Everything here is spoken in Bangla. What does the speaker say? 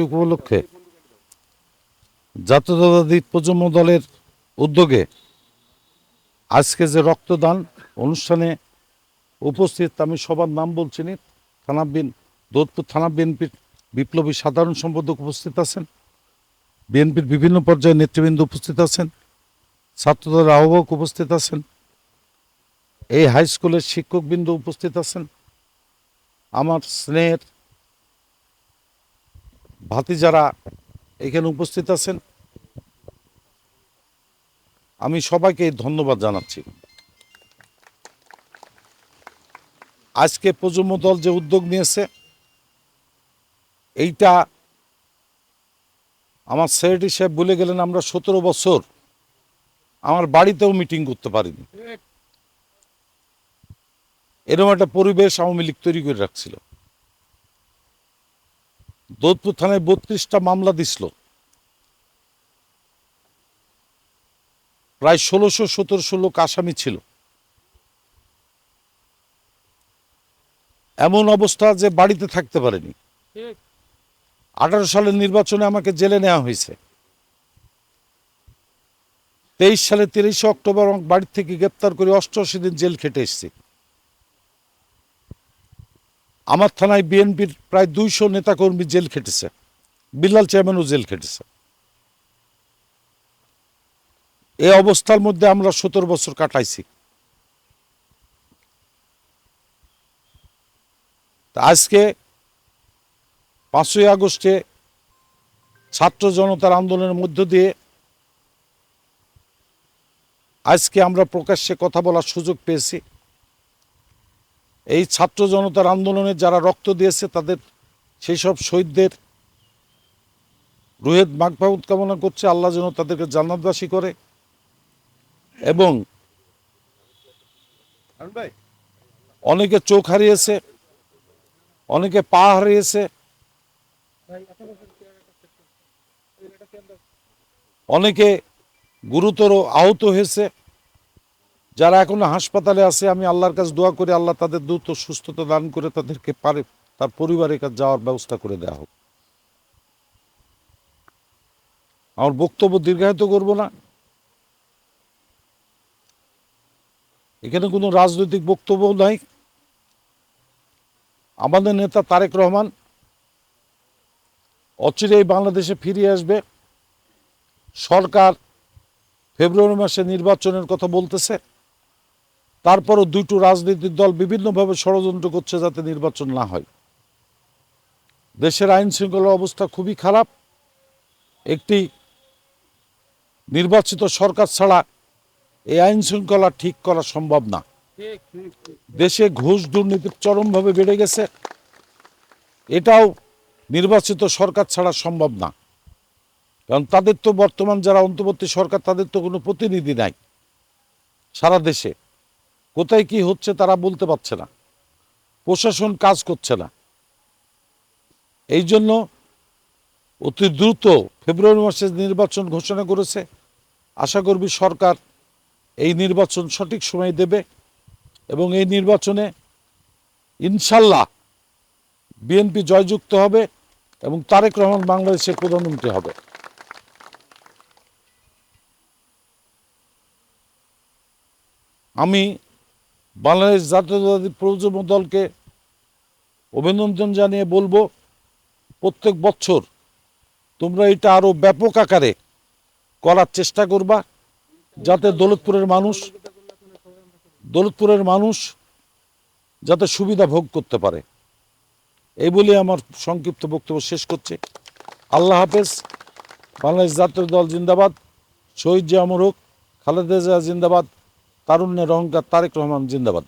উপলক্ষে জাতীয়তাবাদী প্রজন্ম দলের উদ্যোগে আজকে যে রক্তদান অনুষ্ঠানে উপস্থিত, আমি সবার নাম বলছি না, দৌলতপুর থানা বিএনপির বিপ্লবী সাধারণ সম্পাদক উপস্থিত আছেন, বিএনপির বিভিন্ন পর্যায়ের নেতৃবৃন্দ উপস্থিত আছেন, ছাত্রদলের আহ্বায়ক উপস্থিত আছেন, এই হাই স্কুলের শিক্ষকবৃন্দ উপস্থিত আছেন, আমার স্নেহের ভাতিজারা এখানে উপস্থিত আছেন। আমি সবাইকে ধন্যবাদ জানাচ্ছি। আজকে প্রজন্ম দল যে উদ্যোগ নিয়েছে, এইটা আমার সেক্রেটারি সাহেব বলে গেলেন, আমরা 17 বছর আমার বাড়িতেও মিটিং করতে পারিনি। এরকম একটা পরিবেশ আওয়ামী লীগ তৈরি করে রাখছিল। দৌলতপুর থানায় 32টা মামলা দিছিল, প্রায় 1600-1700 লোক আসামি ছিল। এমন অবস্থা যে বাড়িতে থাকতে পারেনি। 18 সালের নির্বাচনে আমাকে জেলে নেওয়া হয়েছে। 23 সালে 23 অক্টোবর আমার বাড়ি থেকে গ্রেপ্তার করে 88 দিন জেল খেটে এসেছি। আমার থানায় বিএনপির প্রায় 200 নেতাকর্মী জেল খেটেছে, বিল্লাল চেয়ারম্যানও জেল খেটেছে। এই অবস্থার মধ্যে আমরা 17 বছর কাটাইছি। আজকে 5ই আগস্টে ছাত্র জনতার আন্দোলনের মধ্য দিয়ে আজকে আমরা প্রকাশ্যে কথা বলার সুযোগ পেয়েছি। এই ছাত্র জনতার আন্দোলনে যারা রক্ত দিয়েছে, তাদের সেই সব শহীদদের রুহের মাগফিরাত কামনা করছে, আল্লাহ যেন তাদেরকে জান্নাতবাসী করে। এবং অনেকে চোখ হারিয়েছে, অনেকে পা হারিয়েছে, অনেকে গুরুতর আহত হয়েছে। যারা এখনো হাসপাতালে আছে, আমি আল্লাহর কাছে দোয়া করি আল্লাহ তাদের দ্রুত সুস্থতা দান করে তাদেরকে পারে তার পরিবারের কাছে যাওয়ার ব্যবস্থা করে দেওয়া হোক। আমার বক্তব্য দীর্ঘায়িত করব না। এখানে কোনো রাজনৈতিক বক্তব্য নাই। আমাদের নেতা তারেক রহমান অচিরেই বাংলাদেশে ফিরে আসবে। সরকার ফেব্রুয়ারি মাসে নির্বাচনের কথা বলতেছে, তারপরও দুটো রাজনৈতিক দল বিভিন্নভাবে ষড়যন্ত্র করছে যাতে নির্বাচন না হয়। দেশের আইন শৃঙ্খলার অবস্থা খুবই খারাপ। একটি নির্বাচিত সরকার ছাড়া এই আইন শৃঙ্খলা ঠিক করা সম্ভব না। দেশে ঘুষ দুর্নীতি চরমভাবে বেড়ে গেছে, এটাও নির্বাচিত সরকার ছাড়া সম্ভব না। কারণ তাদের তো বর্তমান যারা অন্তর্বর্তী সরকার, তাদের তো কোনো প্রতিনিধি নাই সারা দেশে। কোথায় কি হচ্ছে তারা বলতে পারছে না, প্রশাসন কাজ করছে না। এই জন্য অতি দ্রুত ফেব্রুয়ারি মাসে নির্বাচন ঘোষণা করেছে। আশা করবি সরকার এই নির্বাচন সঠিক সময় দেবে এবং এই নির্বাচনে ইনশাল্লাহ বিএনপি জয়যুক্ত হবে এবং তারেক রহমান বাংলাদেশের প্রধানমন্ত্রী হবে। আমি বাংলাদেশ জাতীয়তাবাদী প্রজন্ম দলকে অভিনন্দন জানিয়ে বলবো, প্রত্যেক বছর তোমরা এটা আরো ব্যাপক আকারে করার চেষ্টা করবা, যাতে দৌলতপুরের মানুষ যাতে সুবিধা ভোগ করতে পারে। এই বলে আমার সংক্ষিপ্ত বক্তব্য শেষ করছি। আল্লাহ হাফেজ। বাংলাদেশ জাতীয় দল জিন্দাবাদ। শহীদ জিয়া অমর হোক। খালেদা জিয়া জিন্দাবাদ। তারুণ্যের অহংকার তারেক রহমান জিন্দাবাদ।